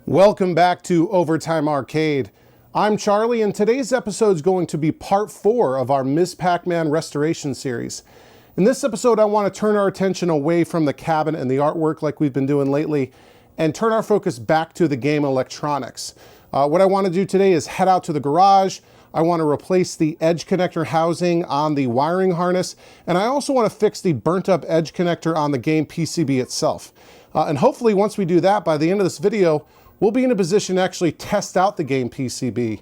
Welcome back to Overtime Arcade. I'm Charlie, and today's episode is going to be part 4 of our Ms. Pac-Man restoration series. In this episode, I want to turn our attention away from the cabinet and the artwork like we've been doing lately, and turn our focus back to the game electronics. What I want to do today is head out to the garage. I want to replace the edge connector housing on the wiring harness, and I also want to fix the burnt up edge connector on the game PCB itself. And hopefully once we do that, by the end of this video, we'll be in a position to actually test out the game PCB.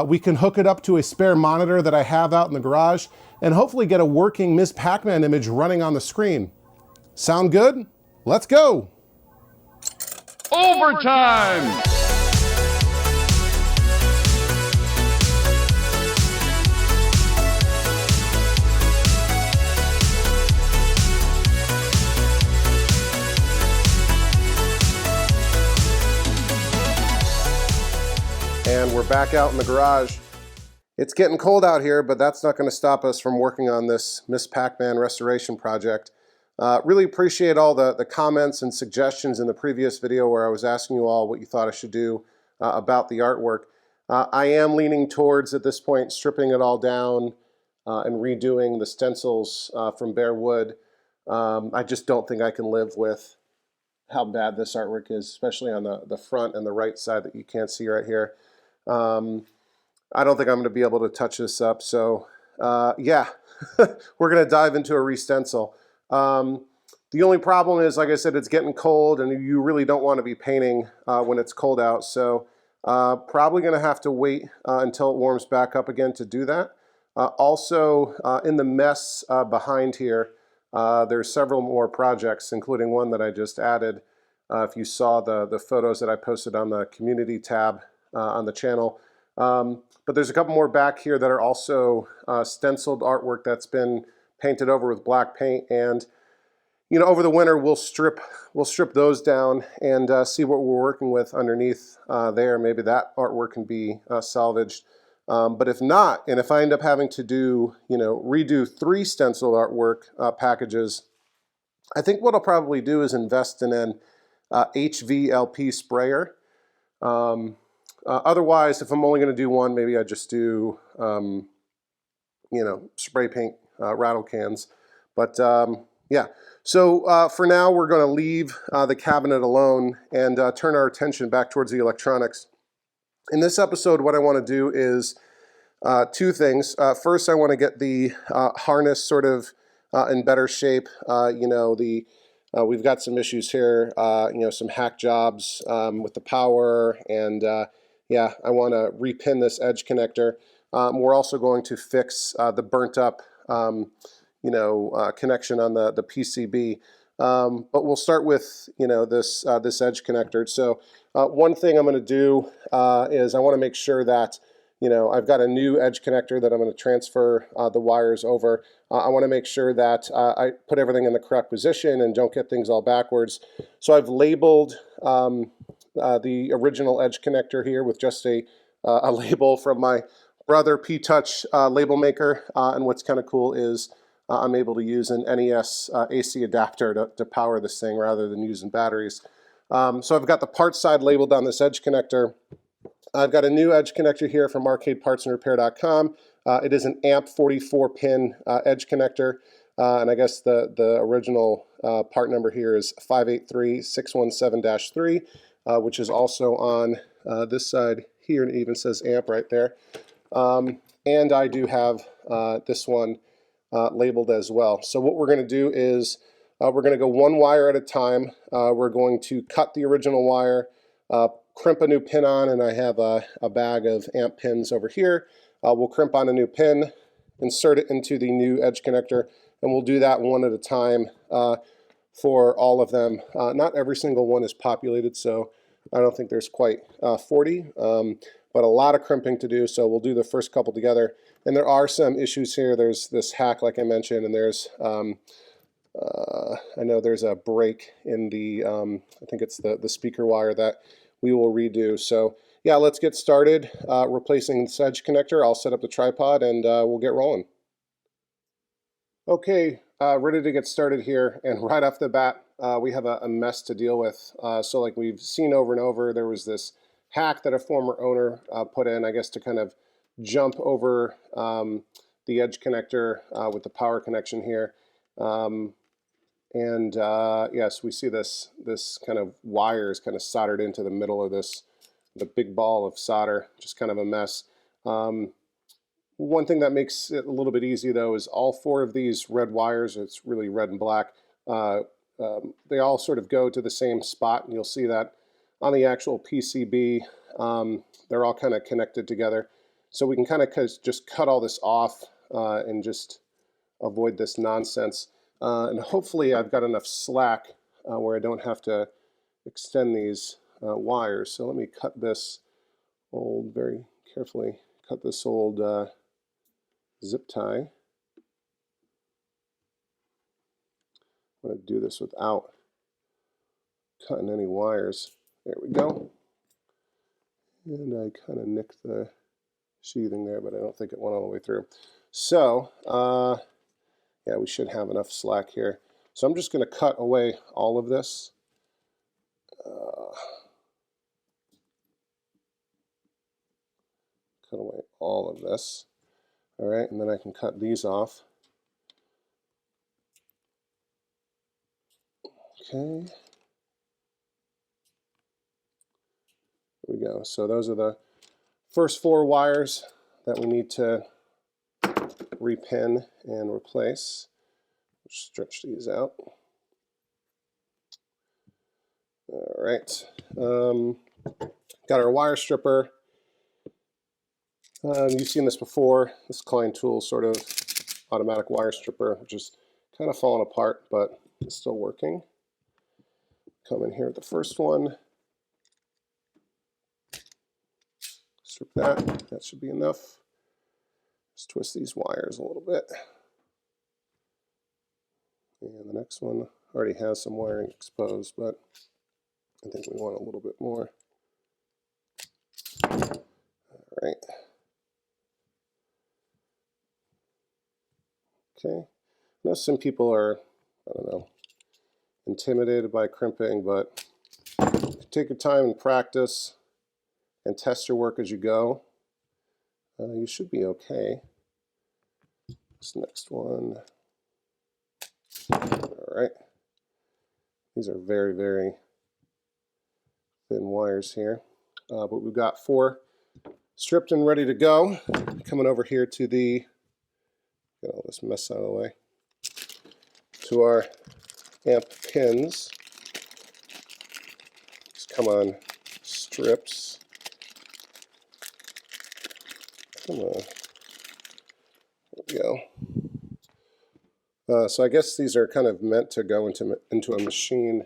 We can hook it up to a spare monitor that I have out in the garage and hopefully get a working Ms. Pac-Man image running on the screen. Sound good? Let's go! Overtime! And we're back out in the garage. It's getting cold out here, but that's not going to stop us from working on this Ms. Pac-Man restoration project. Really appreciate all the comments and suggestions in the previous video where I was asking you all what you thought I should do about the artwork. I am leaning towards, at this point, stripping it all down and redoing the stencils from bare wood. I just don't think I can live with how bad this artwork is, especially on the front and the right side that you can't see right here. I don't think I'm going to be able to touch this up, so yeah, we're going to dive into a re-stencil. The only problem is, like I said, it's getting cold and you really don't want to be painting when it's cold out, so probably going to have to wait until it warms back up again to do that. Also, in the mess behind here, there's several more projects, including one that I just added. If you saw the photos that I posted on the community tab on the channel. But there's a couple more back here that are also stenciled artwork that's been painted over with black paint, and you know, over the winter we'll strip those down and see what we're working with underneath there. Maybe that artwork can be salvaged. But if not, and if I end up having to do, you know, redo 3 stenciled artwork packages, I think what I'll probably do is invest in an HVLP sprayer. Otherwise, if I'm only going to do one, maybe I just do, you know, spray paint rattle cans. But yeah, so for now, we're going to leave the cabinet alone and turn our attention back towards the electronics. In this episode, what I want to do is 2 things. First, I want to get the harness sort of in better shape. You know, we've got some issues here, you know, some hack jobs with the power, and yeah, I want to repin this edge connector. We're also going to fix the burnt up, you know, connection on the PCB. But we'll start with, you know, this edge connector. So one thing I'm going to do is I want to make sure that, you know, I've got a new edge connector that I'm going to transfer the wires over. I want to make sure that I put everything in the correct position and don't get things all backwards. So I've labeled the original edge connector here with just a label from my brother P-Touch label maker. And what's kind of cool is I'm able to use an NES AC adapter to power this thing rather than using batteries. So I've got the parts side labeled on this edge connector. I've got a new edge connector here from arcadepartsandrepair.com. It is an amp 44-pin edge connector, and I guess the original part number here is 583617-3, which is also on this side here, and it even says amp right there. And I do have this one labeled as well. So what we're going to do is we're going to go one wire at a time. We're going to cut the original wire, crimp a new pin on, and I have a bag of amp pins over here. We'll crimp on a new pin, insert it into the new edge connector, and we'll do that one at a time for all of them. Not every single one is populated, so I don't think there's quite 40, but a lot of crimping to do, so we'll do the first couple together. And there are some issues here. There's this hack, like I mentioned, and there's I know there's a break in the, I think it's the speaker wire that we will redo. So yeah, let's get started replacing this edge connector. I'll set up the tripod and we'll get rolling. Okay, ready to get started here, and right off the bat, we have a mess to deal with. So like we've seen over and over, there was this hack that a former owner put in, I guess, to kind of jump over the edge connector with the power connection here. Yes, we see this kind of wires kind of soldered into the middle of the big ball of solder, just kind of a mess. One thing that makes it a little bit easy, though, is all four of these red wires, it's really red and black, they all sort of go to the same spot, and you'll see that on the actual PCB. They're all kind of connected together. So we can kind of just cut all this off and just avoid this nonsense. And hopefully I've got enough slack where I don't have to extend these wires. So let me cut this very carefully, cut this old zip tie. I'm going to do this without cutting any wires. There we go. And I kind of nicked the sheathing there, but I don't think it went all the way through. So, yeah, we should have enough slack here. So I'm just going to cut away all of this. Cut away all of this. All right, and then I can cut these off. Okay. There we go. So those are the first four wires that we need to repin and replace. Stretch these out. All right. Got our wire stripper. You've seen this before. This Klein tool sort of automatic wire stripper, which is kind of falling apart, but it's still working. Come in here with the first one. Strip that. That should be enough. Just twist these wires a little bit. And the next one already has some wiring exposed, but I think we want a little bit more. All right. Okay. I know some people are, I don't know, intimidated by crimping, but if you take your time and practice and test your work as you go, you should be okay. This next one. All right. These are very, very thin wires here. But we've got four stripped and ready to go. Coming over here to the, get all this mess out of the way, to our amp pins. Just come on strips. Come on. There we go. So I guess these are kind of meant to go into a machine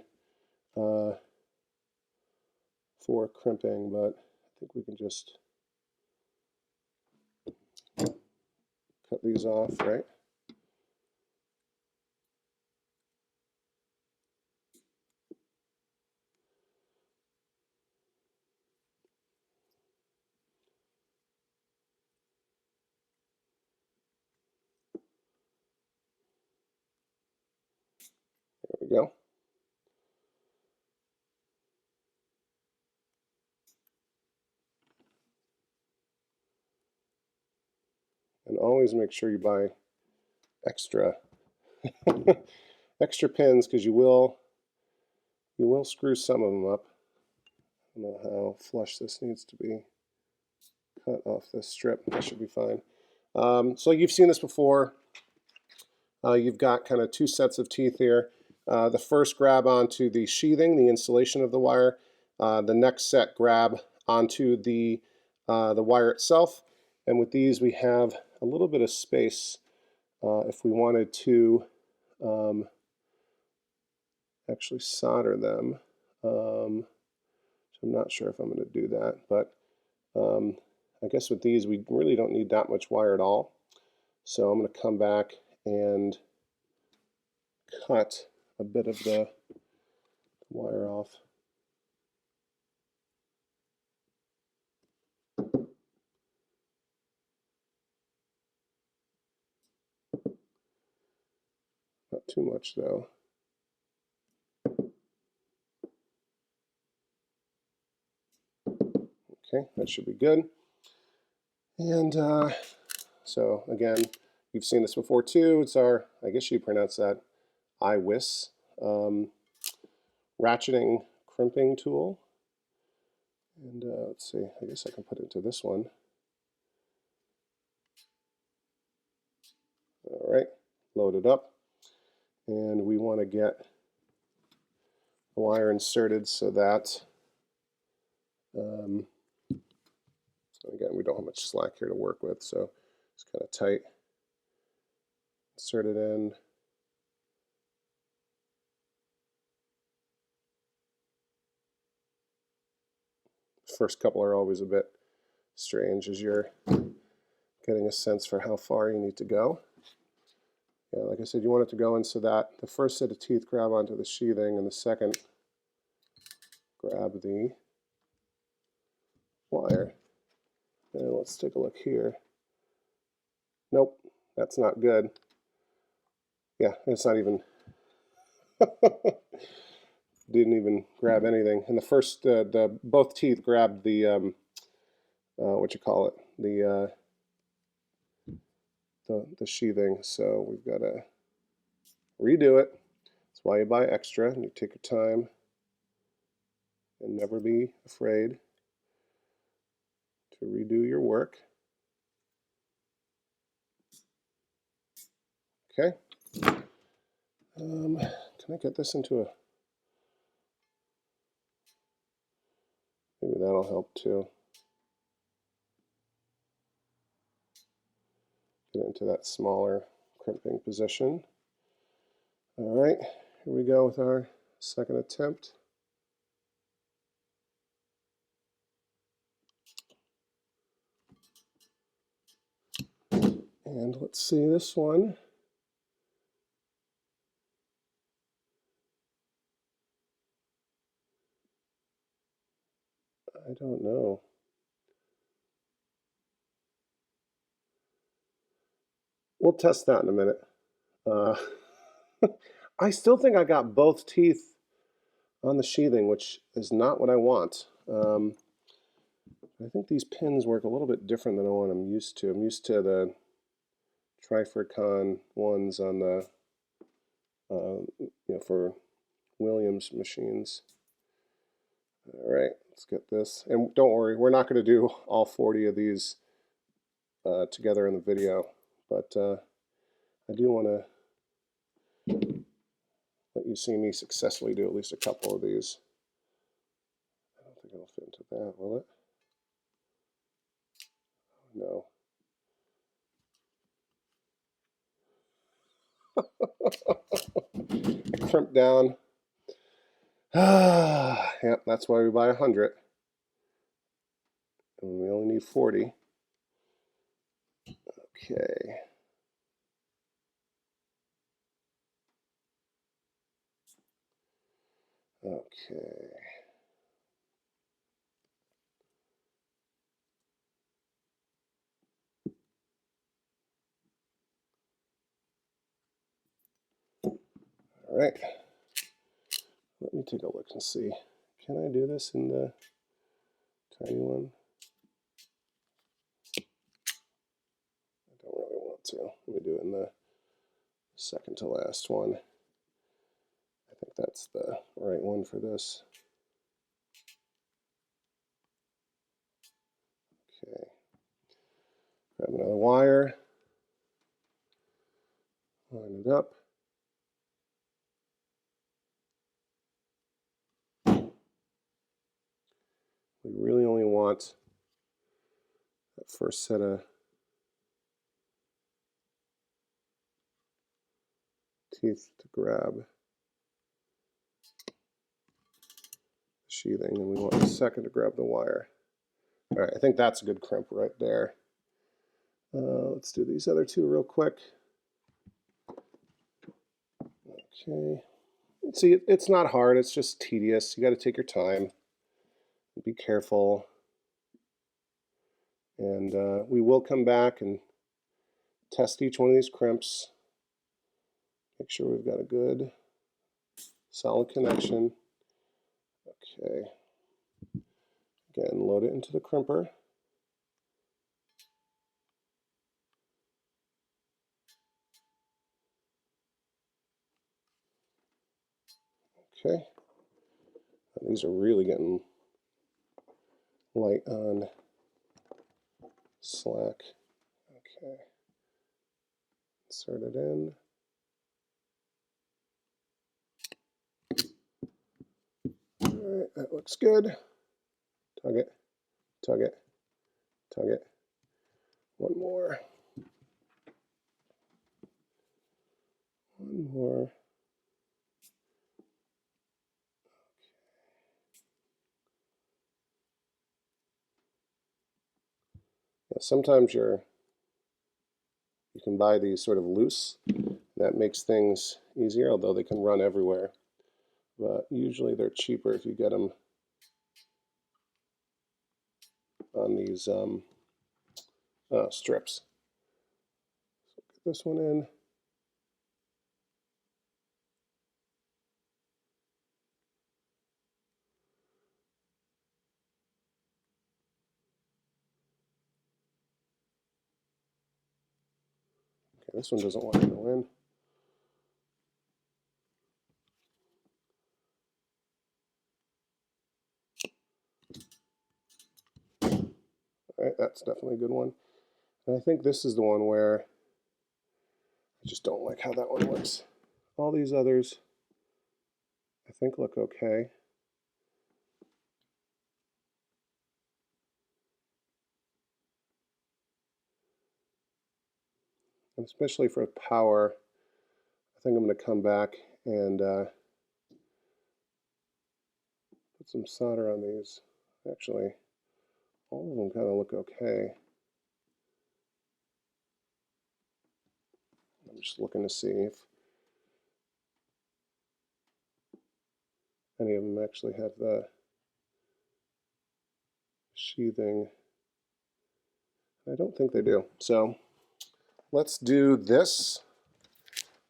for crimping, but I think we can just cut these off, right? There we go. And always make sure you buy extra extra pins, because you will screw some of them up. I don't know how flush this needs to be. Cut off this strip. That should be fine. So you've seen this before. You've got kind of two sets of teeth here. The first grab onto the sheathing, the insulation of the wire. The next set grab onto the wire itself. And with these, we have a little bit of space if we wanted to actually solder them. So I'm not sure if I'm going to do that, but I guess with these, we really don't need that much wire at all. So I'm going to come back and cut a bit of the wire off. too much though. Okay, that should be good. And so again, you've seen this before too. It's our, I guess you pronounce that, IWIS ratcheting crimping tool. And let's see, I guess I can put it into this one. All right, load it up. And we want to get the wire inserted so that, so again, we don't have much slack here to work with, so it's kind of tight. Insert it in. First couple are always a bit strange as you're getting a sense for how far you need to go. Yeah, like I said, you want it to go in so that the first set of teeth grab onto the sheathing and the second grab the wire. And let's take a look here. Nope, that's not good. Yeah, it's not even, didn't even grab anything. And the first, both teeth grabbed the, what you call it, the sheathing. So we've got to redo it. That's why you buy extra, and you take your time and never be afraid to redo your work. Okay. Can I get this into a, maybe that'll help too. Get into that smaller crimping position. All right, here we go with our second attempt. And let's see this one. I don't know. We'll test that in a minute. I still think I got both teeth on the sheathing, which is not what I want. I think these pins work a little bit different than what I'm used to. I'm used to the Trifurcon ones on the, for Williams machines. All right, let's get this. And don't worry, we're not going to do all 40 of these together in the video, but I do want to let you see me successfully do at least a couple of these. I don't think it'll fit into that, will it? No. I crimped down. Yep, that's why we buy 100. And we only need 40. Okay. Okay. All right. Let me take a look and see. Can I do this in the tiny one? I don't really want to. Let me do it in the second to last one. I think that's the right one for this. Okay. Grab another wire. Line it up. We really only want that first set of teeth to grab the sheathing, and we want the second to grab the wire. All right, I think that's a good crimp right there. Let's do these other two real quick. Okay. See, it's not hard, it's just tedious. You got to take your time. Be careful. And we will come back and test each one of these crimps Make sure we've got a good solid connection. Okay. Again, load it into the crimper. Okay. These are really getting light on slack. Okay. Insert it in. All right, that looks good. Tug it, tug it, tug it. One more. One more. Now, sometimes you can buy these sort of loose. That makes things easier, although they can run everywhere. But usually they're cheaper if you get them on these strips. So get this one in. Okay, this one doesn't want to go in. All right, that's definitely a good one. And I think this is the one where I just don't like how that one looks. All these others, I think, look okay. And especially for power, I think I'm going to come back and put some solder on these. Actually, all of them kind of look okay. I'm just looking to see if any of them actually have the sheathing. I don't think they do. So let's do this.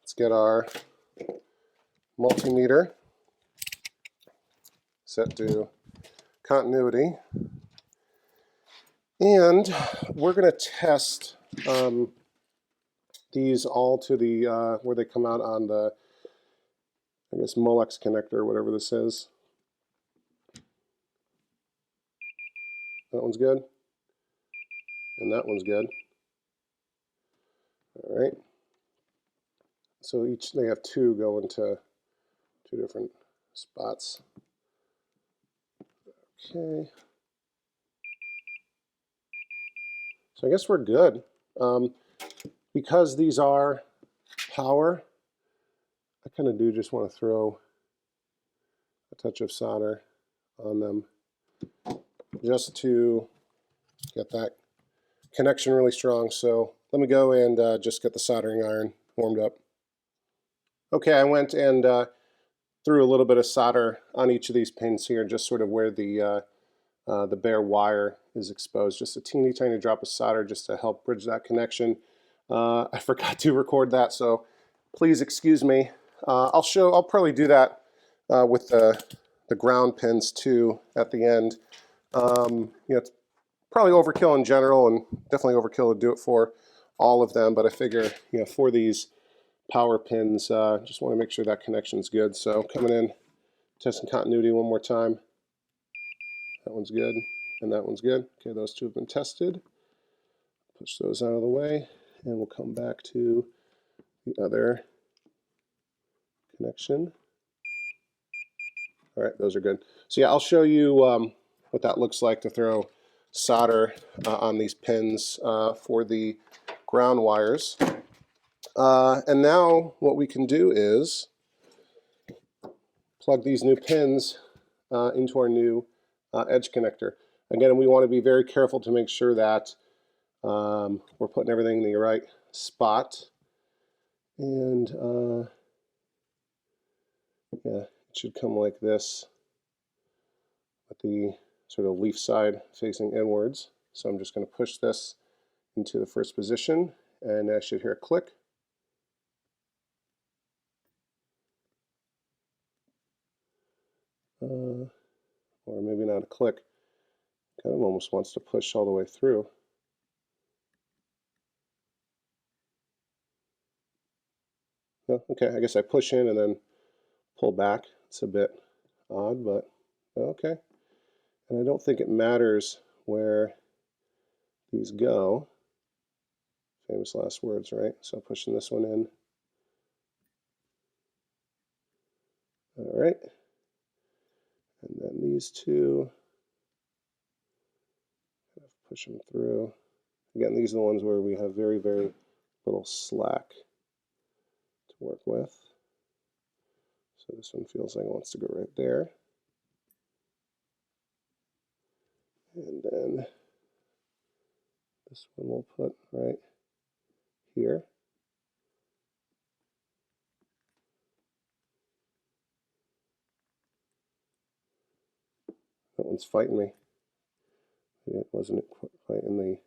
Let's get our multimeter set to continuity. And we're going to test these all to the, where they come out on the, I guess, Molex connector, whatever this is. That one's good. And that one's good. All right. So each, they have two go into two different spots. Okay. So I guess we're good. Because these are power, I kind of do just want to throw a touch of solder on them just to get that connection really strong. So let me go and just get the soldering iron warmed up. Okay, I went and threw a little bit of solder on each of these pins here, just sort of where the bare wire is exposed. Just a teeny tiny drop of solder just to help bridge that connection. I forgot to record that, so please excuse me. I'll probably do that with the ground pins too at the end. It's probably overkill in general, and definitely overkill to do it for all of them, but I figure, for these power pins, just want to make sure that connection's good. So coming in, testing continuity one more time. That one's good, and that one's good. Okay, those two have been tested. Push those out of the way, and we'll come back to the other connection. All right, those are good. So yeah, I'll show you what that looks like to throw solder on these pins for the ground wires. And now what we can do is plug these new pins into our new edge connector. Again, we want to be very careful to make sure that we're putting everything in the right spot. And yeah, it should come like this with the sort of leaf side facing inwards. So I'm just going to push this into the first position, and I should hear a click. or maybe not a click. Kind of almost wants to push all the way through. Oh, okay, I guess I push in and then pull back. It's a bit odd, but okay. And I don't think it matters where these go. Famous last words, right? So pushing this one in. All right. And then these two, push them through. Again, these are the ones where we have very, very little slack to work with. So this one feels like it wants to go right there. And then this one we'll put right here. That one's fighting me. It wasn't quite in the...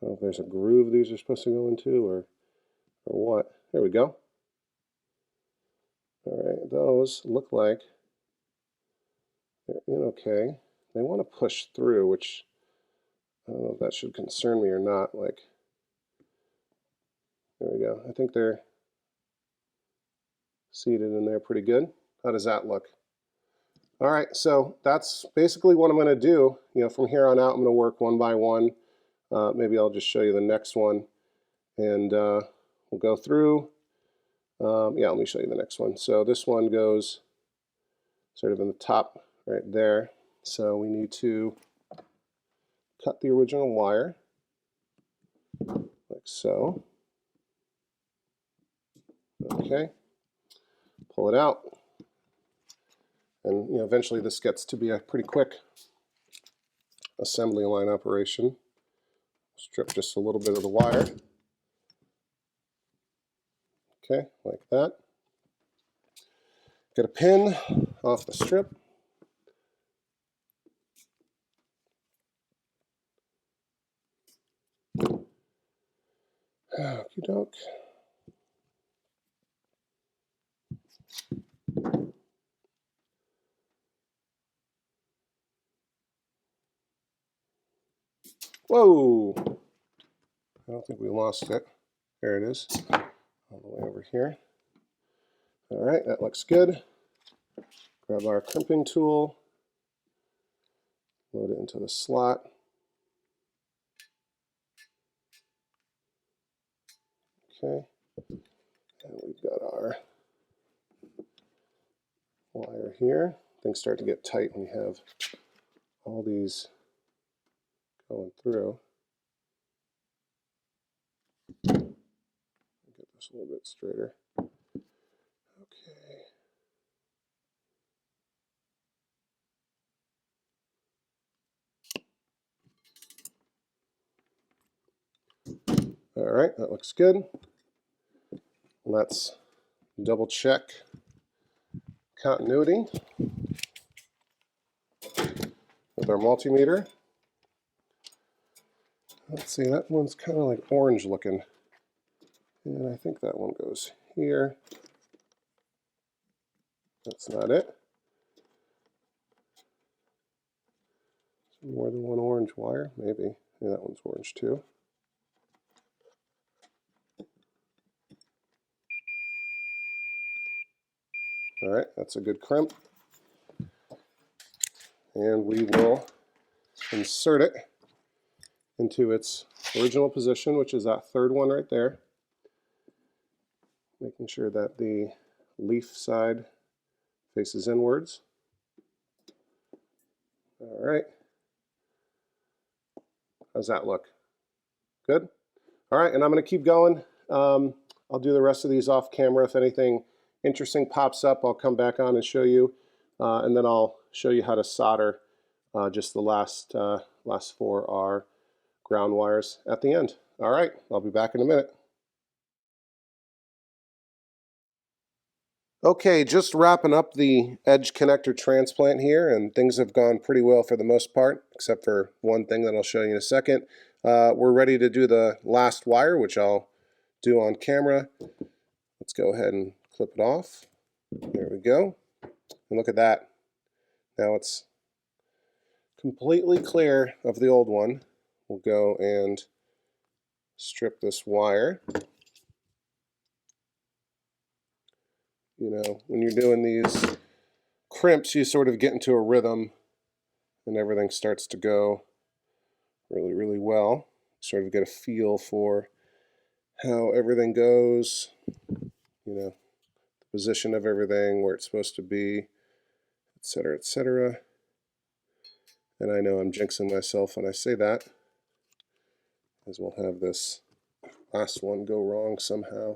I don't know if there's a groove these are supposed to go into or what. There we go. All right, those look like they're in okay. They want to push through, which I don't know if that should concern me or not. Like, there we go. I think they're seated in there pretty good. How does that look? All right, so that's basically what I'm going to do. You know, from here on out, I'm going to work one by one. Maybe I'll just show you the next one, and we'll go through. Yeah, let me show you the next one. So this one goes sort of in the top right there. So we need to cut the original wire, like so. Okay, pull it out. And you know, eventually this gets to be a pretty quick assembly line operation. Strip just a little bit of the wire. Okay, like that. Get a pin off the strip. Okie doke. Whoa! I don't think we lost it. There it is, all the way over here. All right, that looks good. Grab our crimping tool, load it into the slot. Okay, and we've got our wire here. Things start to get tight when you have all these going through. Get this a little bit straighter. Okay. All right, that looks good. Let's double check continuity with our multimeter. Let's see, that one's kind of like orange looking. And I think that one goes here. That's not it. More than one orange wire, maybe. Yeah, that one's orange too. All right, that's a good crimp. And we will insert it into its original position, which is that third one right there. Making sure that the leaf side faces inwards. All right. How's that look? Good? All right, and I'm going to keep going. I'll do the rest of these off camera. If anything interesting pops up, I'll come back on and show you. And then I'll show you how to solder just the last four are ground wires at the end. All right, I'll be back in a minute. Okay, just wrapping up the edge connector transplant here, and things have gone pretty well for the most part, except for one thing that I'll show you in a second. We're ready to do the last wire, which I'll do on camera. Let's go ahead and clip it off. There we go. And look at that. Now it's completely clear of the old one. We'll go and strip this wire. You know, when you're doing these crimps, you sort of get into a rhythm and everything starts to go really, really well. Sort of get a feel for how everything goes, you know, the position of everything, where it's supposed to be, etc., etc. And I know I'm jinxing myself when I say that, as we'll have this last one go wrong somehow.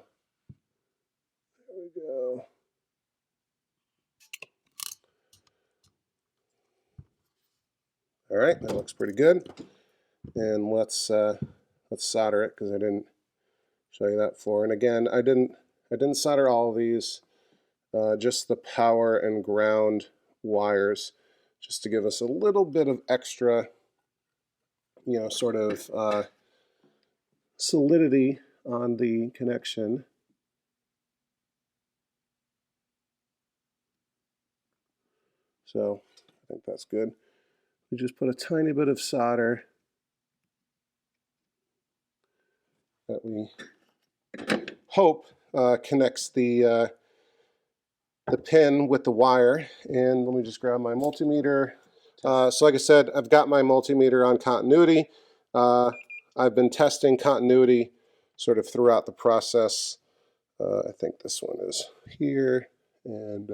There we go. All right, that looks pretty good. And let's solder it, because I didn't show you that before. And again, I didn't solder all of these, just the power and ground wires, just to give us a little bit of extra, you know, sort of solidity on the connection. So I think that's good. We just put a tiny bit of solder that we hope connects the pin with the wire. And let me just grab my multimeter. So like I said, I've got my multimeter on continuity. I've been testing continuity sort of throughout the process. I think this one is here, and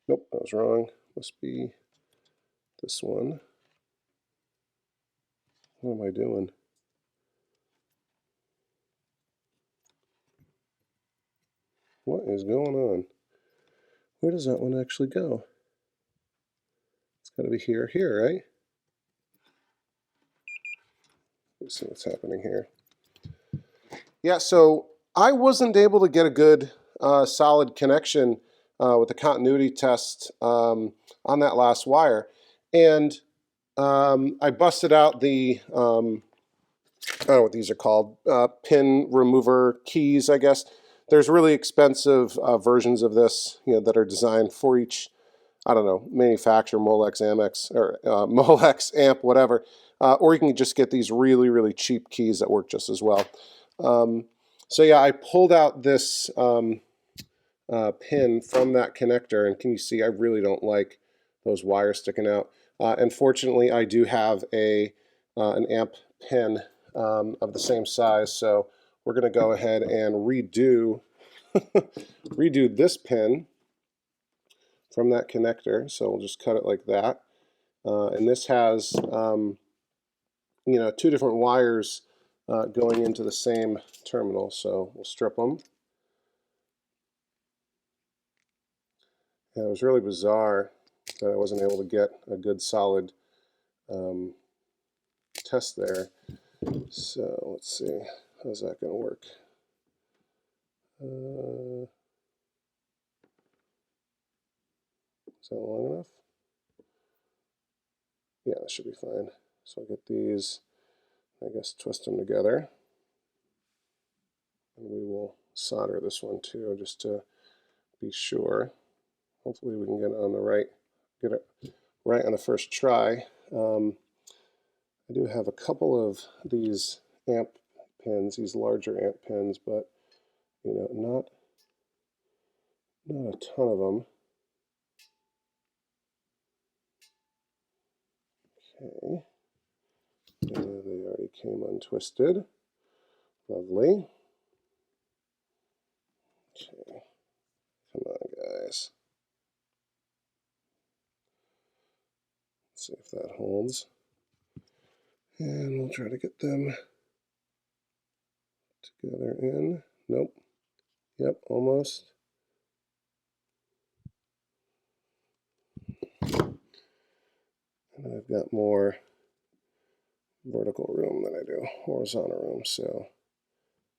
nope, I was wrong. Must be this one. What am I doing? What is going on? Where does that one actually go? It's got to be here, right? Let's see what's happening here. Yeah, so I wasn't able to get a good solid connection with the continuity test on that last wire. And I busted out the, I don't know what these are called, pin remover keys, I guess. There's really expensive versions of this, you know, that are designed for each, I don't know, manufacturer, Molex, Amex, or Molex, Amp, whatever. Or you can just get these really, really cheap keys that work just as well. So yeah, I pulled out this pin from that connector, and can you see I really don't like those wires sticking out. Unfortunately, I do have an amp pin of the same size, so we're going to go ahead and redo this pin from that connector. So we'll just cut it like that. And this has, you know, two different wires going into the same terminal. So we'll strip them. Yeah, it was really bizarre that I wasn't able to get a good solid test there. So let's see, how's that going to work? Is that long enough? Yeah, that should be fine. So I'll get these, I guess, twist them together. And we will solder this one too, just to be sure. Hopefully we can get it on the right, get it right on the first try. I do have a couple of these amp pins, these larger amp pins, but you know, not a ton of them. Okay, they already came untwisted. Lovely. Okay, come on, guys. Let's see if that holds. And we'll try to get them together in. Nope. Yep, almost. And I've got more vertical room than I do horizontal room, so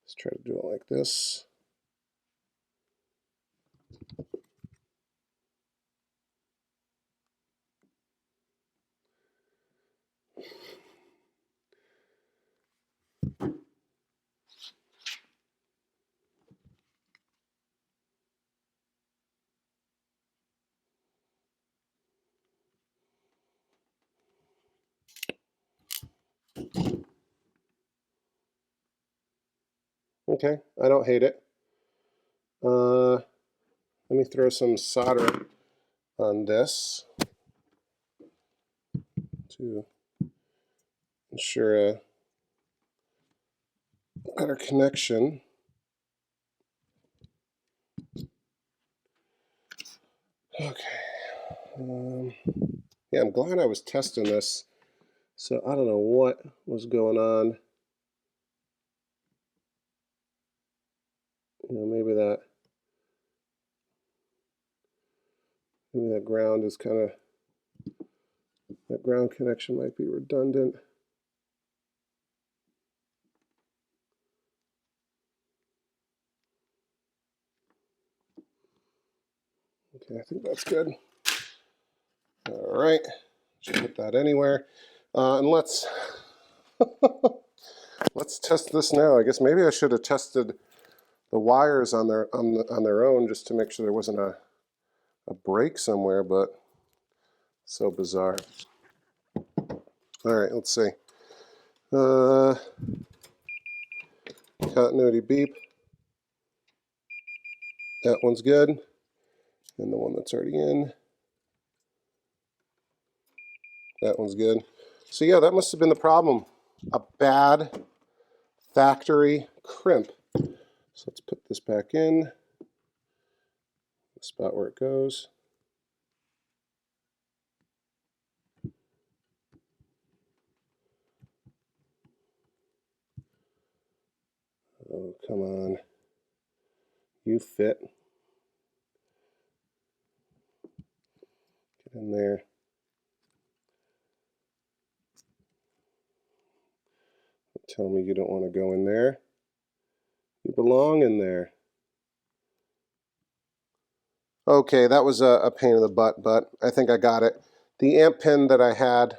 let's try to do it like this. Okay, I don't hate it. Let me throw some solder on this to ensure a better connection. Okay. Yeah, I'm glad I was testing this. So I don't know what was going on. You know, maybe that ground is kind of, that ground connection might be redundant. Okay, I think that's good. All right, should put that anywhere. And let's test this now. I guess maybe I should have tested the wires on their own just to make sure there wasn't a break somewhere, but so bizarre. All right, let's see. Continuity beep. That one's good. And the one that's already in, that one's good. So yeah, that must have been the problem. A bad factory crimp. So let's put this back in, the spot where it goes. Oh, come on. You fit. Get in there. Tell me you don't want to go in there. You belong in there. Okay, that was a pain in the butt, but I think I got it. The amp pin that I had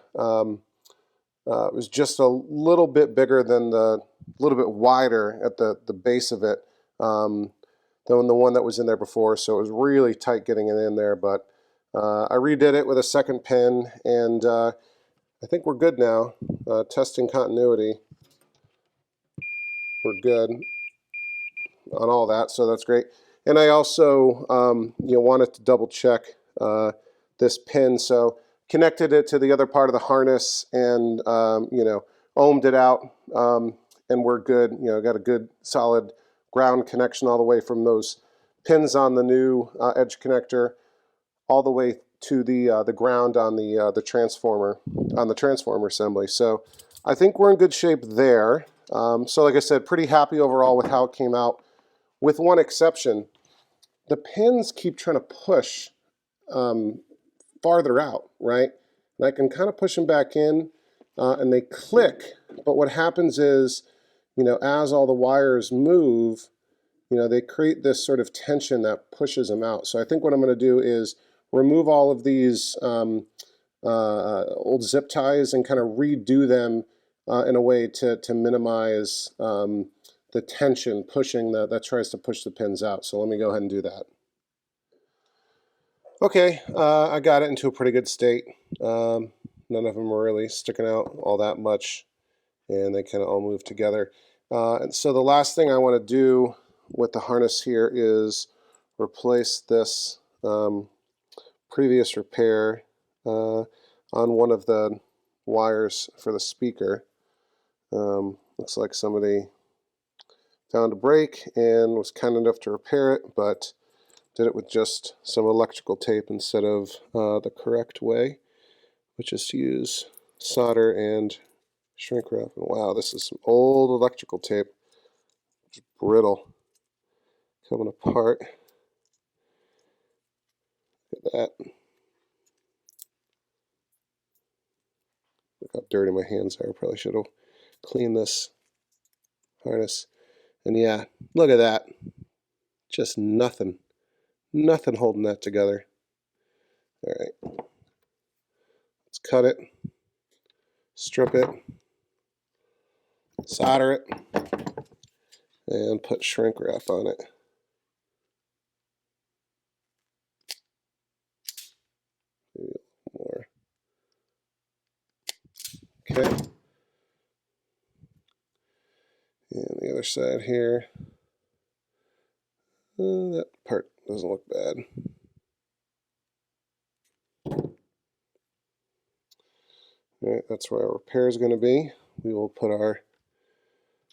was just a little bit bigger than a little bit wider at the base of it than the one that was in there before, so it was really tight getting it in there, but I redid it with a second pin, and I think we're good now. Testing continuity. We're good on all that, so that's great. And I also wanted to double check this pin, so connected it to the other part of the harness and ohmed it out, and we're good. Got a good solid ground connection all the way from those pins on the new edge connector all the way to the ground on the transformer, on the transformer assembly. So I think we're in good shape there. So like I said, pretty happy overall with how it came out, with one exception. The pins keep trying to push farther out, right? And I can kind of push them back in, and they click. But what happens is, as all the wires move, they create this sort of tension that pushes them out. So I think what I'm going to do is remove all of these old zip ties and kind of redo them in a way to minimize the tension pushing that tries to push the pins out. So let me go ahead and do that. Okay, I got it into a pretty good state. None of them are really sticking out all that much, and they kind of all move together. And so the last thing I want to do with the harness here is replace this previous repair on one of the wires for the speaker. Looks like somebody found a break and was kind enough to repair it, but did it with just some electrical tape instead of the correct way, which is to use solder and shrink wrap. And wow, this is some old electrical tape. It's brittle, coming apart. Look at that. Look how dirty my hands are. Probably should have cleaned this harness. And yeah, look at that. Just nothing. Nothing holding that together. All right, let's cut it, strip it, solder it, and put shrink wrap on it. More. Okay. And the other side here. That part doesn't look bad. All right, that's where our repair is going to be. We will put our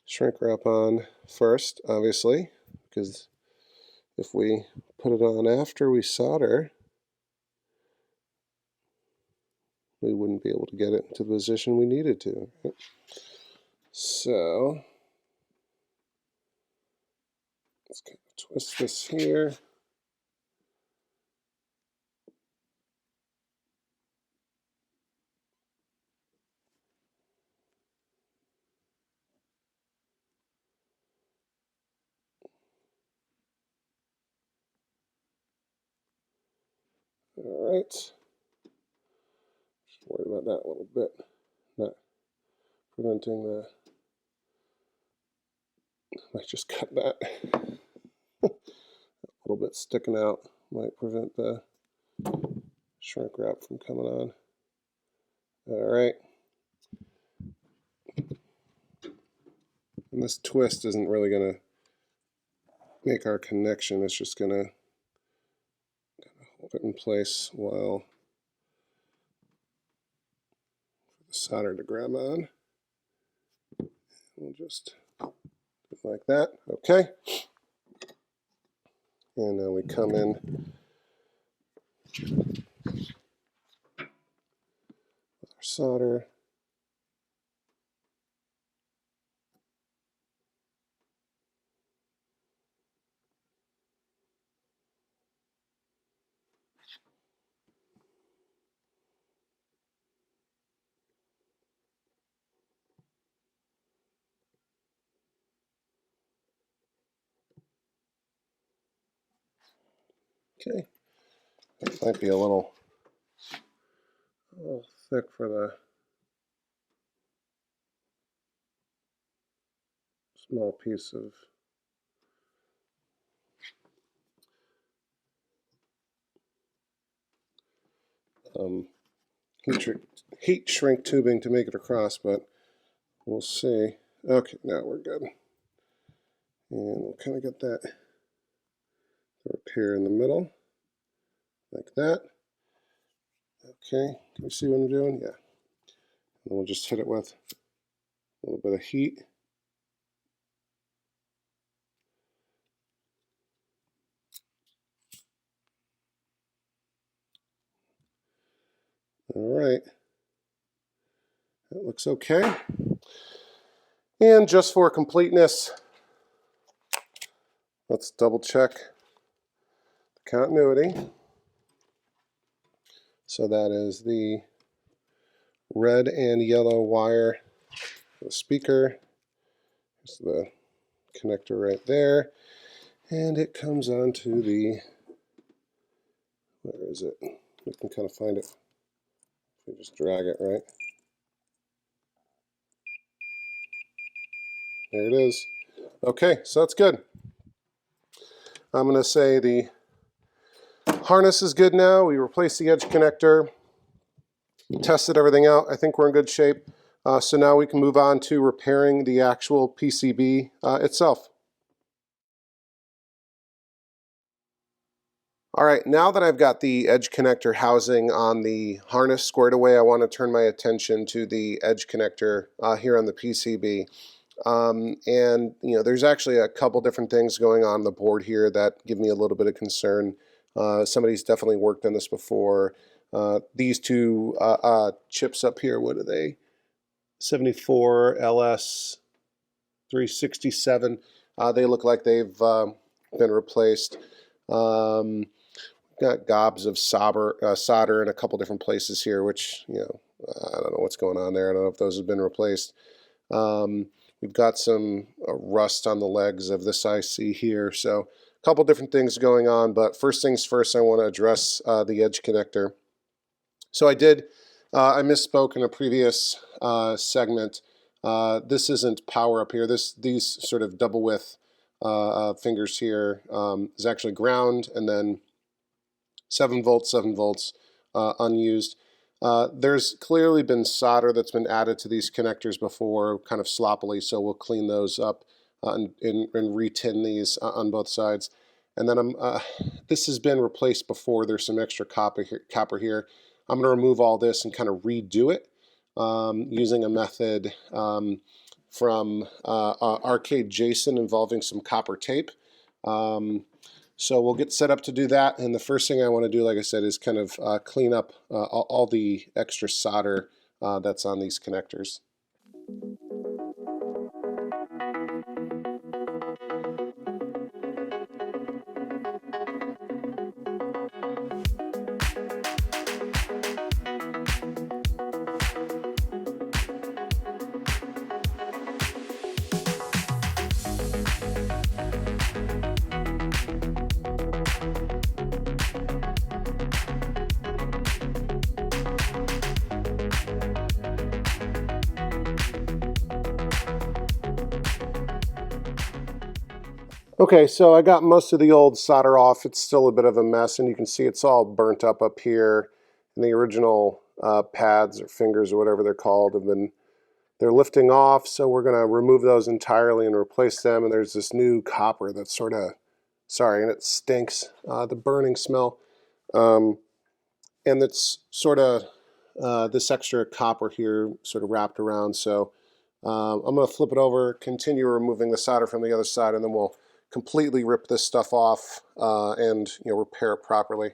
shrink wrap on first, obviously, because if we put it on after we solder, we wouldn't be able to get it into the position we needed to. Right? So let's kind of twist this here. All right. Just worry about that a little bit, not preventing the. I just cut that. A little bit sticking out might prevent the shrink wrap from coming on. All right. And this twist isn't really going to make our connection. It's just going to hold it in place while for the solder to grab on. We'll just do it like that. Okay. And now we come in with our solder. Okay. That might be a little thick for the small piece of heat shrink tubing to make it across, but we'll see. Okay, now we're good. And we'll kind of get that up here in the middle, like that. Okay, can you see what I'm doing? Yeah. And we'll just hit it with a little bit of heat. All right. That looks okay. And just for completeness, let's double check the continuity. So that is the red and yellow wire for the speaker. There's the connector right there. And it comes onto the, where is it? We can kind of find it. We just drag it, right? There it is. Okay, so that's good. I'm going to say the harness is good now. We replaced the edge connector, tested everything out. I think we're in good shape. So now we can move on to repairing the actual PCB itself. All right, now that I've got the edge connector housing on the harness squared away, I want to turn my attention to the edge connector here on the PCB. And there's actually a couple different things going on the board here that give me a little bit of concern. Somebody's definitely worked on this before. These two chips up here, what are they? 74 LS 367. They look like they've been replaced. Got gobs of solder in a couple different places here, which, I don't know what's going on there. I don't know if those have been replaced. We've got some rust on the legs of this IC here, so a couple different things going on, but first things first, I want to address the edge connector. So I misspoke in a previous segment. This isn't power up here. These sort of double width fingers here is actually ground, and then 7 volts, unused. There's clearly been solder that's been added to these connectors before, kind of sloppily, so we'll clean those up and re-tin these on both sides. And then this has been replaced before. There's some extra copper here. I'm going to remove all this and kind of redo it using a method from Arcade Jason involving some copper tape. So we'll get set up to do that, and the first thing I want to do, like I said, is kind of clean up all the extra solder that's on these connectors. Okay, so I got most of the old solder off. It's still a bit of a mess, and you can see it's all burnt up here. And the original pads or fingers or whatever they're called they're lifting off, so we're going to remove those entirely and replace them. And there's this new copper that's sort of, sorry, and it stinks, the burning smell. And it's sort of this extra copper here sort of wrapped around. So I'm going to flip it over, continue removing the solder from the other side, and then we'll completely rip this stuff off and repair it properly.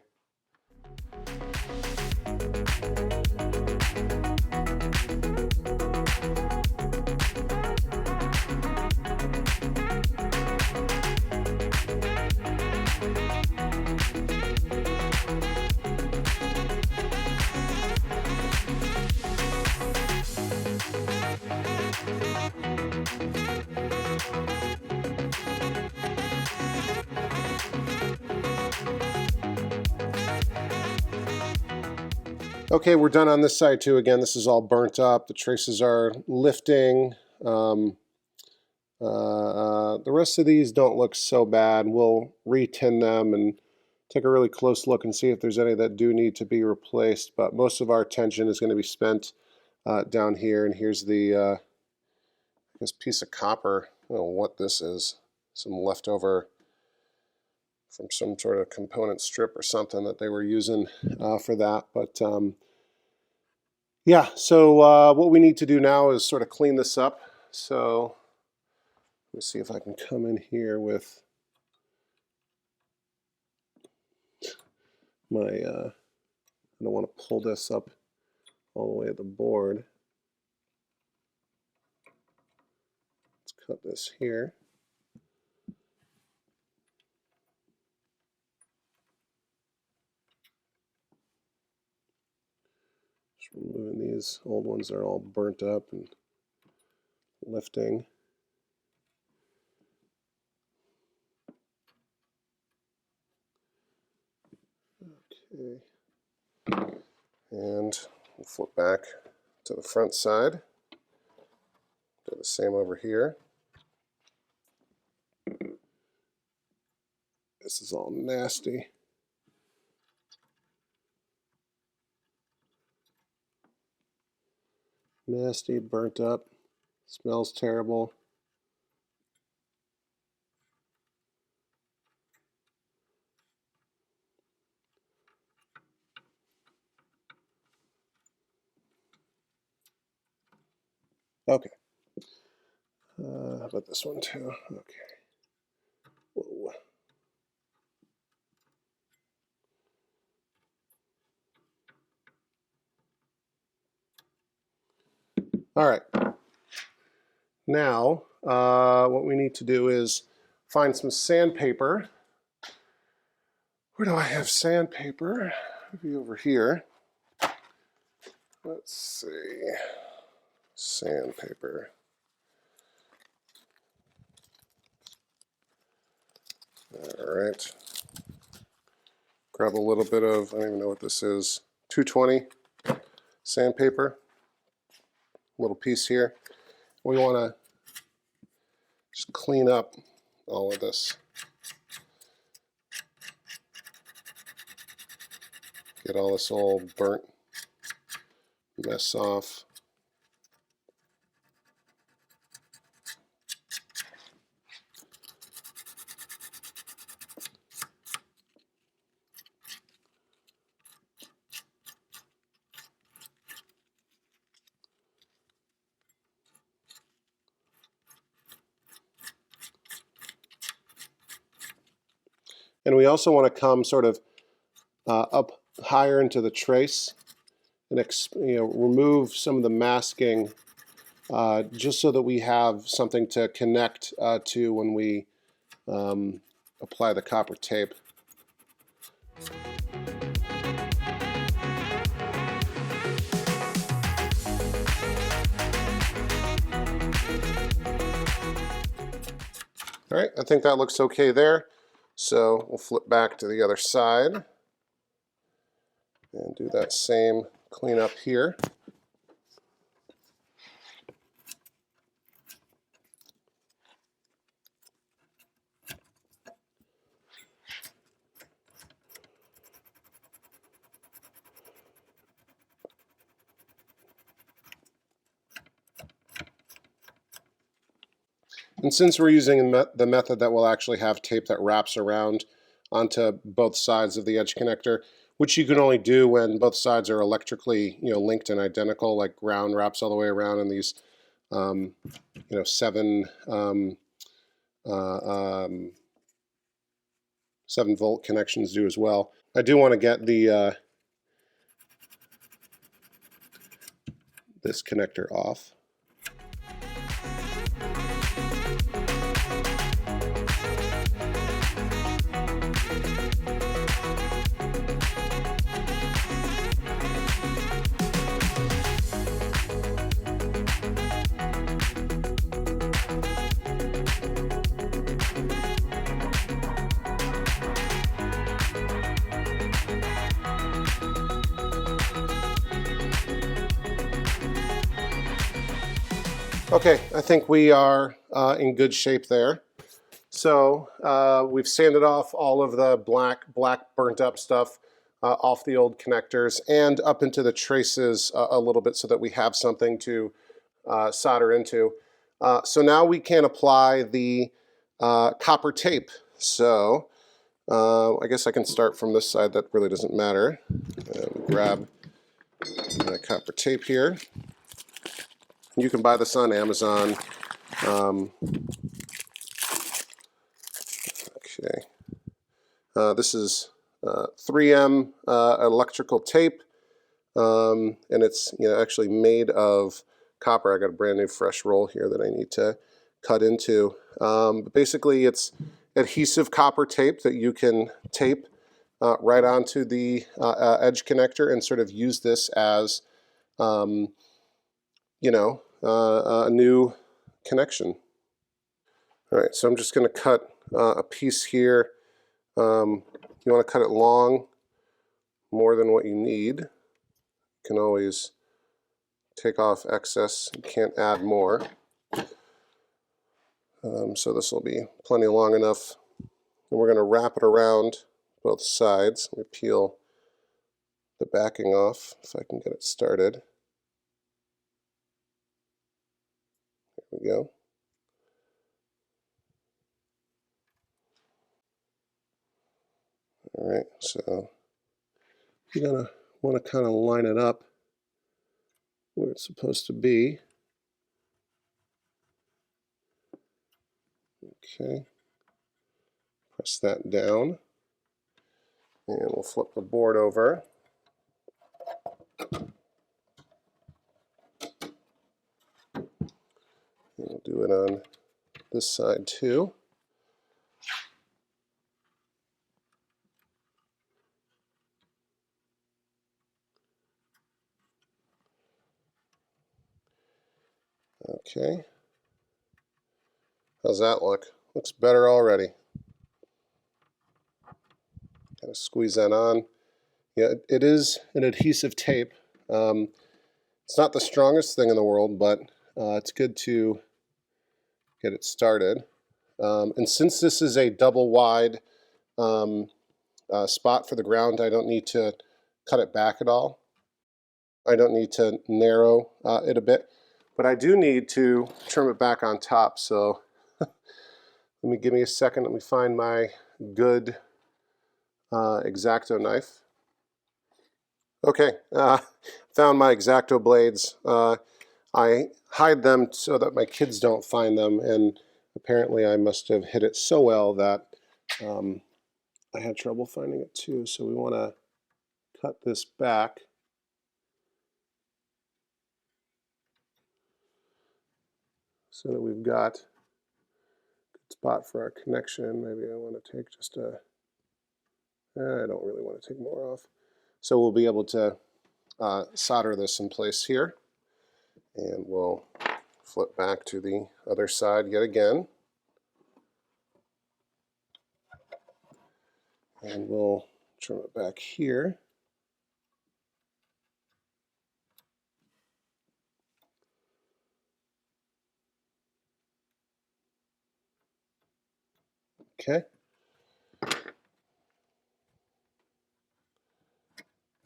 Okay, we're done on this side too. Again, this is all burnt up. The traces are lifting. The rest of these don't look so bad. We'll re-tin them and take a really close look and see if there's any that do need to be replaced. But most of our attention is going to be spent down here. And here's the this piece of copper. I don't know what this is. Some leftover from some sort of component strip or something that they were using for that. But yeah, so what we need to do now is sort of clean this up. So let me see if I can come in here with my, I don't want to pull this up all the way at the board. Let's cut this here. Removing these old ones that are all burnt up and lifting. Okay. And we'll flip back to the front side. Do the same over here. This is all nasty. Nasty, burnt up, smells terrible. Okay. How about this one too? Okay. Whoa. All right. Now, what we need to do is find some sandpaper. Where do I have sandpaper? Maybe over here. Let's see. Sandpaper. All right. Grab a little bit of, I don't even know what this is, 220 sandpaper, little piece here. We want to just clean up all of this. Get all this old burnt mess off. And we also want to come sort of up higher into the trace and remove some of the masking just so that we have something to connect to when we apply the copper tape. All right, I think that looks okay there. So we'll flip back to the other side and do that same cleanup here. And since we're using the method that will actually have tape that wraps around onto both sides of the edge connector, which you can only do when both sides are electrically linked and identical, like ground wraps all the way around, and these 7-volt connections do as well. I do want to get the this connector off. Okay, I think we are in good shape there. So we've sanded off all of the black burnt up stuff off the old connectors and up into the traces a little bit so that we have something to solder into. So now we can apply the copper tape. So I guess I can start from this side. That really doesn't matter. Grab my copper tape here. You can buy this on Amazon. Okay. This is 3M electrical tape, and it's actually made of copper. I got a brand new fresh roll here that I need to cut into. But basically, it's adhesive copper tape that you can tape right onto the edge connector and sort of use this as a new connection. All right, so I'm just going to cut a piece here. You want to cut it long, more than what you need. You can always take off excess. You can't add more. So this will be plenty long enough. And we're going to wrap it around both sides. Let me peel the backing off if I can get it started. There we go. All right, so you're going to want to kind of line it up where it's supposed to be. Okay, press that down, and we'll flip the board over. And we'll do it on this side too. Okay. How's that look? Looks better already. Kind of squeeze that on. Yeah, it is an adhesive tape. It's not the strongest thing in the world, but it's good to get it started. And since this is a double wide spot for the ground, I don't need to cut it back at all. I don't need to narrow it a bit, but I do need to trim it back on top. So give me a second. Let me find my good X-Acto knife. Okay, found my X-Acto blades. I hide them so that my kids don't find them, and apparently I must have hid it so well that I had trouble finding it too. So we want to cut this back. So that we've got a good spot for our connection. Maybe I want to take just a, I don't really want to take more off. So we'll be able to solder this in place here. And we'll flip back to the other side yet again. And we'll trim it back here. Okay.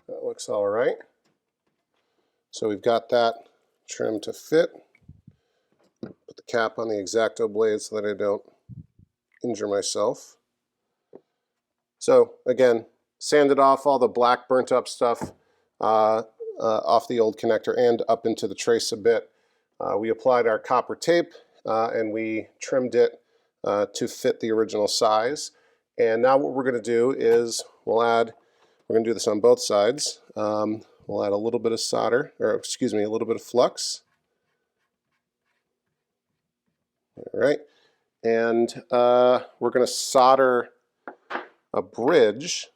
That looks all right. So we've got that trim to fit. Put the cap on the X-Acto blade so that I don't injure myself. So again, sanded off all the black burnt up stuff off the old connector and up into the trace a bit. We applied our copper tape and we trimmed it to fit the original size. And now what we're going to do is we're going to do this on both sides. We'll add a little bit of solder, or excuse me, a little bit of flux. All right, and we're going to solder a bridge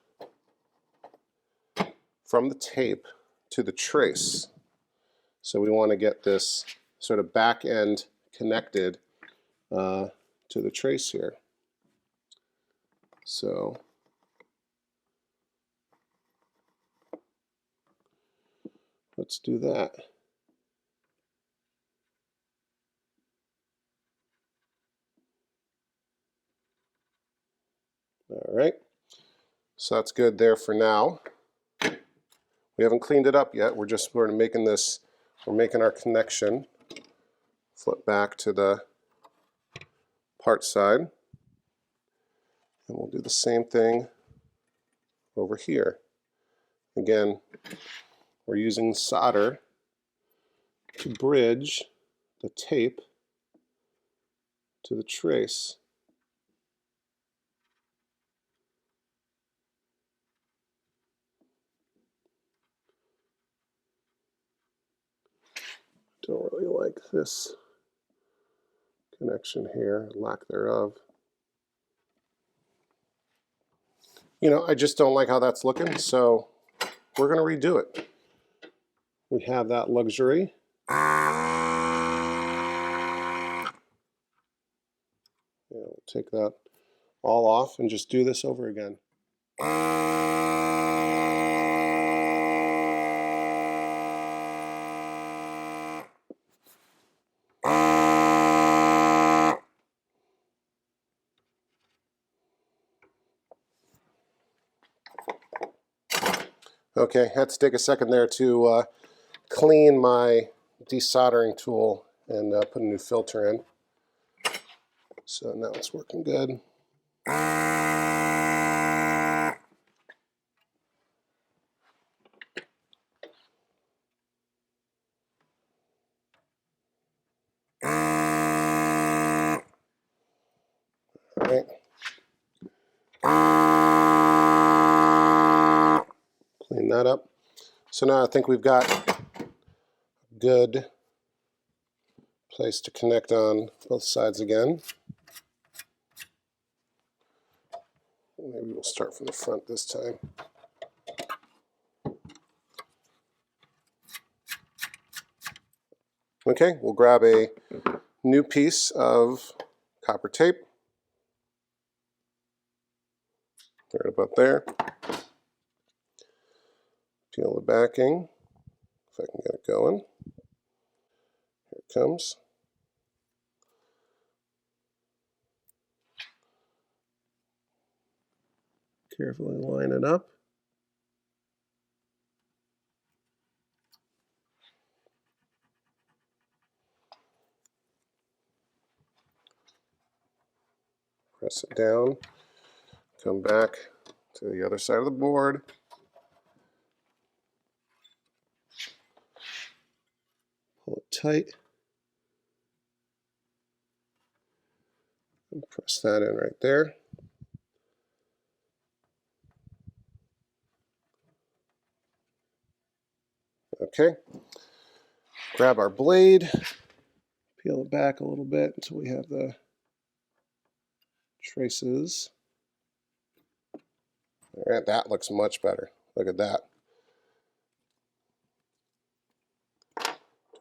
from the tape to the trace. So we want to get this sort of back end connected to the trace here. So let's do that. All right, so that's good there for now. We haven't cleaned it up yet. We're making this, we're making our connection. Flip back to the part side. And we'll do the same thing over here. Again, we're using solder to bridge the tape to the trace. Don't really like this connection here, lack thereof. You know, I just don't like how that's looking, so we're going to redo it. We have that luxury. Yeah, we'll take that all off and just do this over again. Okay, had to take a second there to clean my desoldering tool and put a new filter in. So now it's working good. All right. Clean that up. So now I think we've got a good place to connect on both sides again. Maybe we'll start from the front this time. Okay, we'll grab a new piece of copper tape. right about there. Peel the backing, if I can get it going. Here it comes. Carefully line it up. Press it down. Come back to the other side of the board. Pull it tight. And press that in right there. Okay. Grab our blade. Peel it back a little bit until we have the traces. All right, that looks much better. Look at that. Do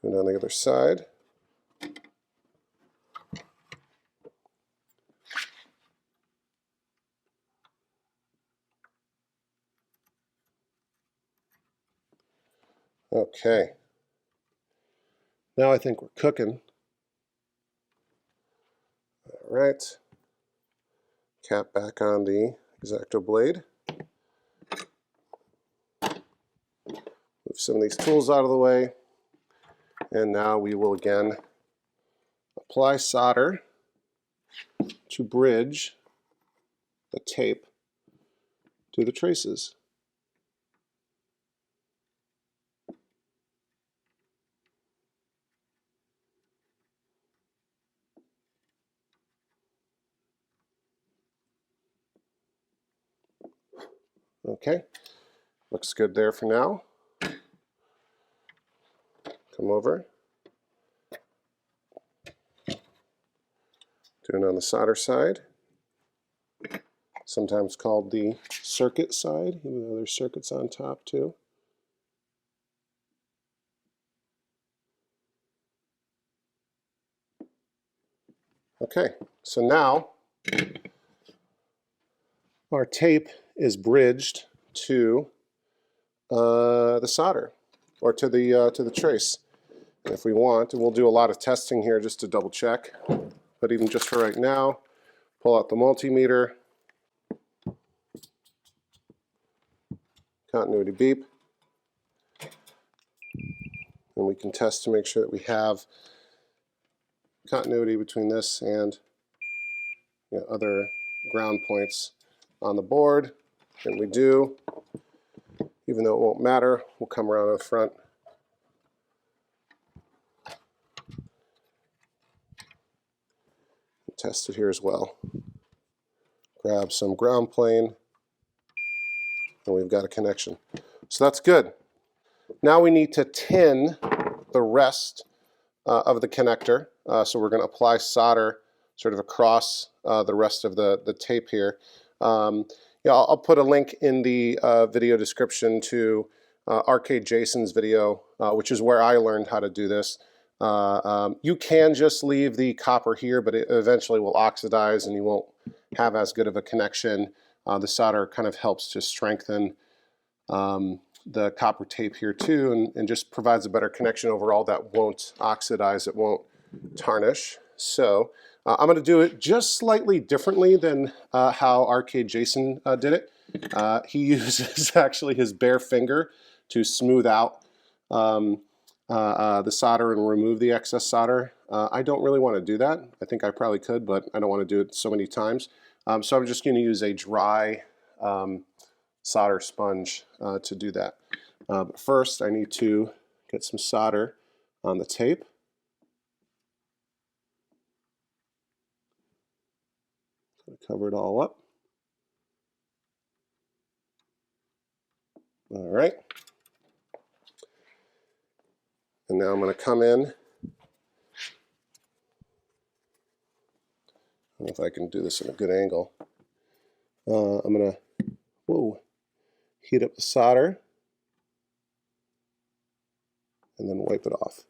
it on the other side. Okay. Now I think we're cooking. All right. Cap back on the X-Acto blade. Move some of these tools out of the way. And now we will again apply solder to bridge the tape to the traces. Okay, looks good there for now. Come over. Doing on the solder side, sometimes called the circuit side, even though there's circuits on top too. Okay, so now our tape is bridged to the solder, or to the trace. And if we want, and we'll do a lot of testing here just to double check, but even just for right now, pull out the multimeter, continuity beep, and we can test to make sure that we have continuity between this and other ground points on the board, and we do. Even though it won't matter, we'll come around to the front. And test it here as well. Grab some ground plane, and we've got a connection. So that's good. Now we need to tin the rest of the connector. So we're going to apply solder sort of across the rest of the tape here. I'll put a link in the video description to Arcade Jason's video, which is where I learned how to do this. You can just leave the copper here, but it eventually will oxidize and you won't have as good of a connection. The solder kind of helps to strengthen the copper tape here too, and just provides a better connection overall that won't oxidize, it won't tarnish. So I'm going to do it just slightly differently than how Arcade Jason did it. He uses actually his bare finger to smooth out the solder and remove the excess solder. I don't really want to do that. I think I probably could, but I don't want to do it so many times. So I'm just going to use a dry solder sponge to do that. But first I need to get some solder on the tape. Cover it all up. All right. And now I'm going to come in. I don't know if I can do this in a good angle. I'm going to heat up the solder and then wipe it off.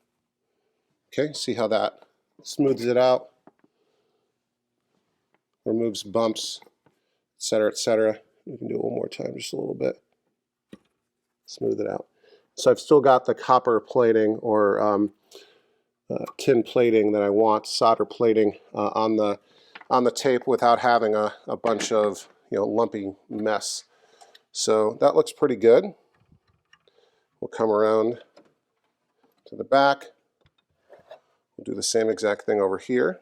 Okay, see how that smooths it out, removes bumps, etc., etc. We can do it one more time, just a little bit. Smooth it out. So I've still got the copper plating or tin plating that I want, solder plating on the tape without having a bunch of lumpy mess. So that looks pretty good. We'll come around to the back. We'll do the same exact thing over here.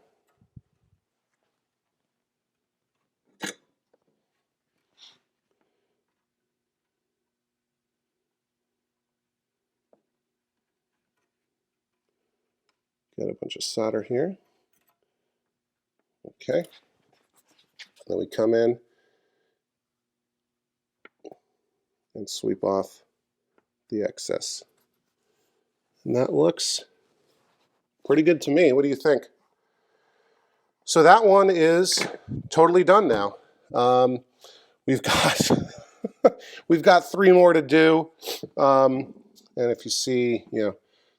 Got a bunch of solder here. Okay. Then we come in and sweep off the excess. And that looks pretty good to me. What do you think? So that one is totally done now. We've got we've got 3 more to do. And if you see,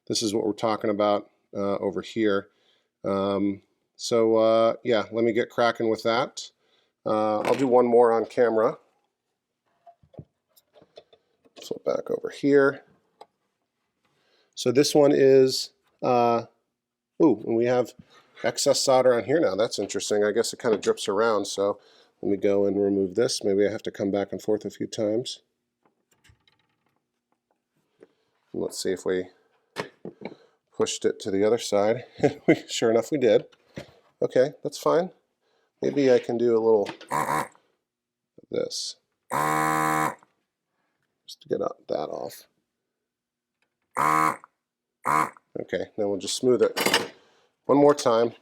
this is what we're talking about over here. Yeah, let me get cracking with that. I'll do one more on camera. Flip back over here. So this one is, and we have excess solder on here now. That's interesting. I guess it kind of drips around. So let me go and remove this. Maybe I have to come back and forth a few times. And let's see if we pushed it to the other side. Sure enough, we did. Okay, that's fine. Maybe I can do a little of this. Just to get that off. Okay, now we'll just smooth it one more time.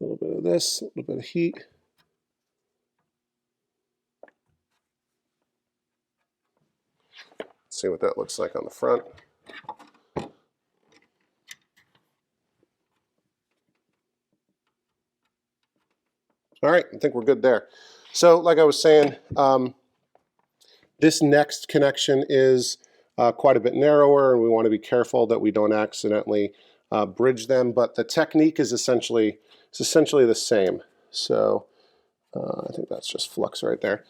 A little bit of this, a little bit of heat. Let's see what that looks like on the front. All right, I think we're good there. So like I was saying, this next connection is quite a bit narrower, and we want to be careful that we don't accidentally bridge them, but the technique is essentially the same. So I think that's just flux right there.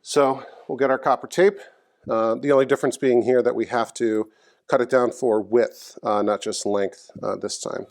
So we'll get our copper tape. The only difference being here that we have to cut it down for width, not just length this time.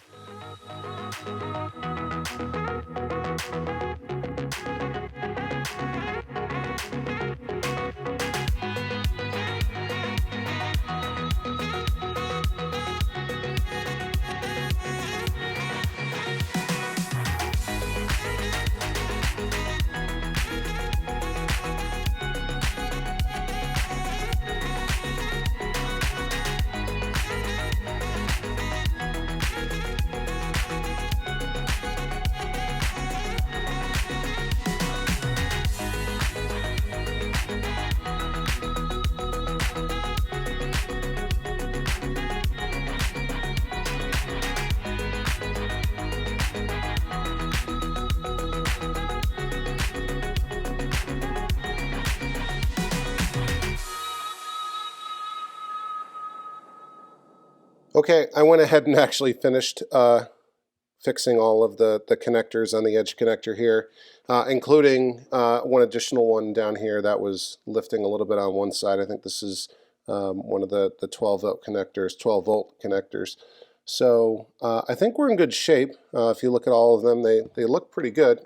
Okay, I went ahead and actually finished fixing all of the connectors on the edge connector here, including one additional one down here that was lifting a little bit on one side. I think this is one of the 12-volt connectors. So I think we're in good shape. If you look at all of them, they look pretty good.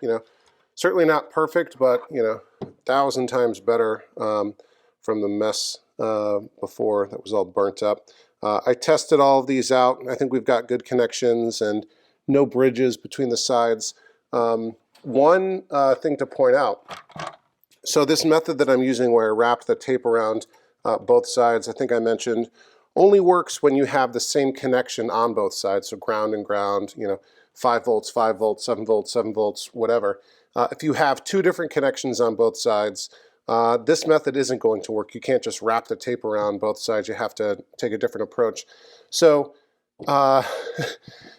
Certainly not perfect, but 1,000 times better from the mess before that was all burnt up. I tested all of these out. I think we've got good connections and no bridges between the sides. One thing to point out, so this method that I'm using where I wrap the tape around both sides, I think I mentioned, only works when you have the same connection on both sides, so ground and ground, 5 volts, 5 volts, 7 volts, 7 volts, whatever. If you have 2 different connections on both sides, this method isn't going to work. You can't just wrap the tape around both sides. You have to take a different approach. So,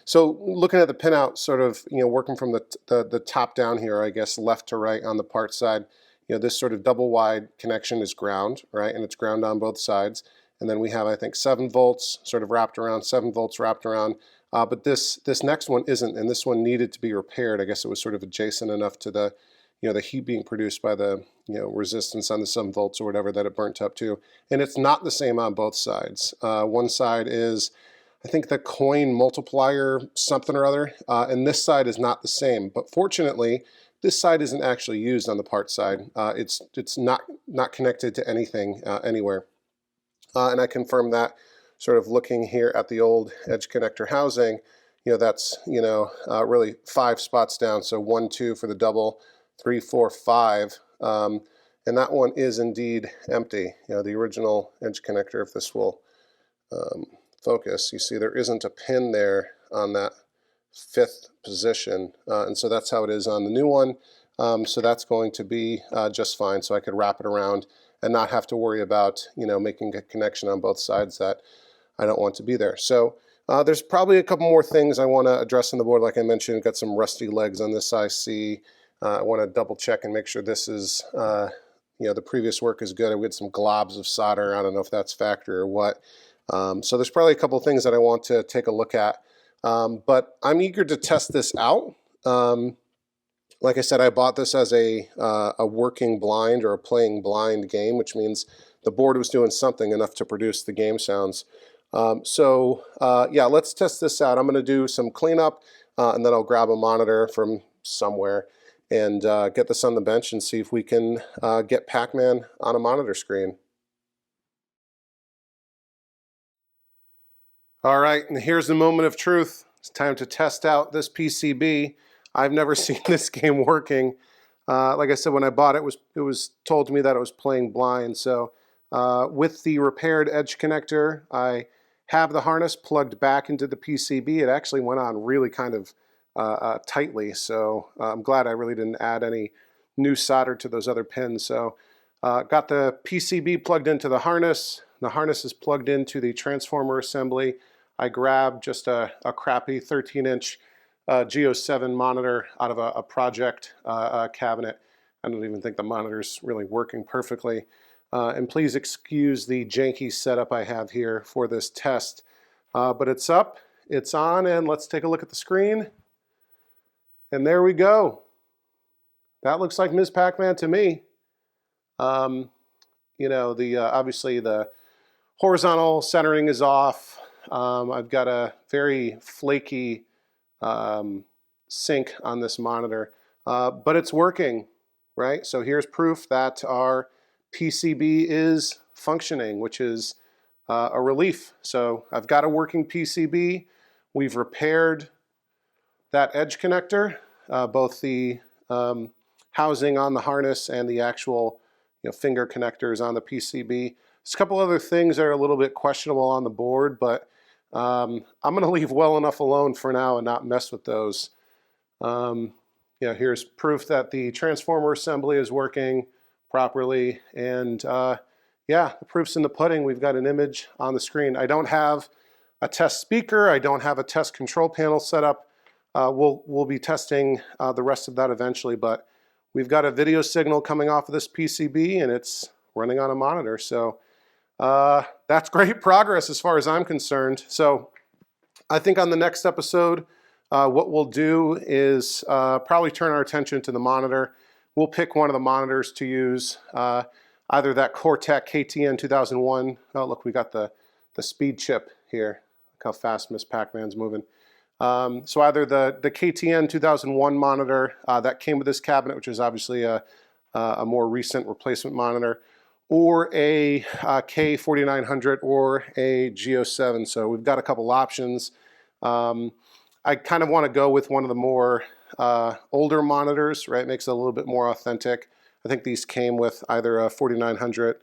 so looking at the pinout, sort of, working from the top down here, I guess, left to right on the part side, this sort of double wide connection is ground, right? And it's ground on both sides. And then we have, I think, 7 volts sort of wrapped around, 7 volts wrapped around. But this next one isn't, and this one needed to be repaired. I guess it was sort of adjacent enough to the the heat being produced by the resistance on the 7 volts or whatever that it burnt up to. And it's not the same on both sides. One side is, I think, the coin multiplier something or other, and this side is not the same. But fortunately, this side isn't actually used on the part side. It's not connected to anything anywhere. And I confirmed that sort of looking here at the old edge connector housing. That's really 5 spots down. So 1, 2 for the double, 3, 4, 5. And that one is indeed empty. The original edge connector, if this will focus, you see there isn't a pin there on that 5th position. And so that's how it is on the new one. So that's going to be just fine. So I could wrap it around and not have to worry about, making a connection on both sides that I don't want to be there. So there's probably a couple more things I want to address on the board. Like I mentioned, got some rusty legs on this IC. I want to double check and make sure this is, the previous work is good. We had some globs of solder. I don't know if that's factory or what. So there's probably a couple of things that I want to take a look at. But I'm eager to test this out. Like I said, I bought this as a working blind or a playing blind game, which means the board was doing something enough to produce the game sounds. Yeah, let's test this out. I'm going to do some cleanup, and then I'll grab a monitor from somewhere and get this on the bench and see if we can get Pac-Man on a monitor screen. All right, and here's the moment of truth. It's time to test out this PCB. I've never seen this game working. Like I said, when I bought it, it was told to me that it was playing blind. So with the repaired edge connector, I have the harness plugged back into the PCB. It actually went on really kind of tightly, so I'm glad I really didn't add any new solder to those other pins. So got the PCB plugged into the harness. The harness is plugged into the transformer assembly. I grabbed just a crappy 13-inch G07 monitor out of a project cabinet. I don't even think the monitor's really working perfectly. And please excuse the janky setup I have here for this test. But it's up, it's on, and let's take a look at the screen. And there we go. That looks like Ms. Pac-Man to me. Obviously the horizontal centering is off. I've got a very flaky sync on this monitor, but it's working, right? So here's proof that our PCB is functioning, which is a relief. So I've got a working PCB. We've repaired that edge connector, both the housing on the harness and the actual finger connectors on the PCB. There's a couple other things that are a little bit questionable on the board, but I'm going to leave well enough alone for now and not mess with those. Here's proof that the transformer assembly is working properly, and yeah, the proof's in the pudding. We've got an image on the screen. I don't have a test speaker. I don't have a test control panel set up. We'll be testing the rest of that eventually, but we've got a video signal coming off of this PCB, and it's running on a monitor. So that's great progress as far as I'm concerned. So I think on the next episode, what we'll do is probably turn our attention to the monitor. We'll pick one of the monitors to use, either that Cortec KTN 2001. Oh, look, we got the speed chip here. Look how fast Miss Pac-Man's moving. So either the KTN 2001 monitor that came with this cabinet, which is obviously a more recent replacement monitor, or a K4900 or a G07. So we've got a couple options. I kind of want to go with one of the more older monitors, right? Makes it a little bit more authentic. I think these came with either a 4900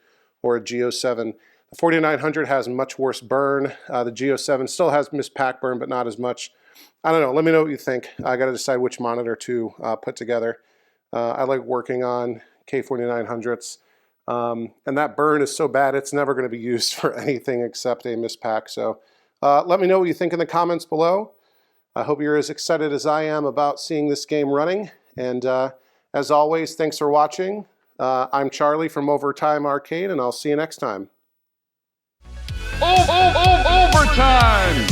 or a G07. The 4900 has much worse burn. The G07 still has Miss Pac burn, but not as much. I don't know. Let me know what you think. I got to decide which monitor to put together. I like working on K4900s. And that burn is so bad, it's never going to be used for anything except a Miss Pac. So let me know what you think in the comments below. I hope you're as excited as I am about seeing this game running. And as always, thanks for watching. I'm Charlie from Overtime Arcade, and I'll see you next time. Overtime!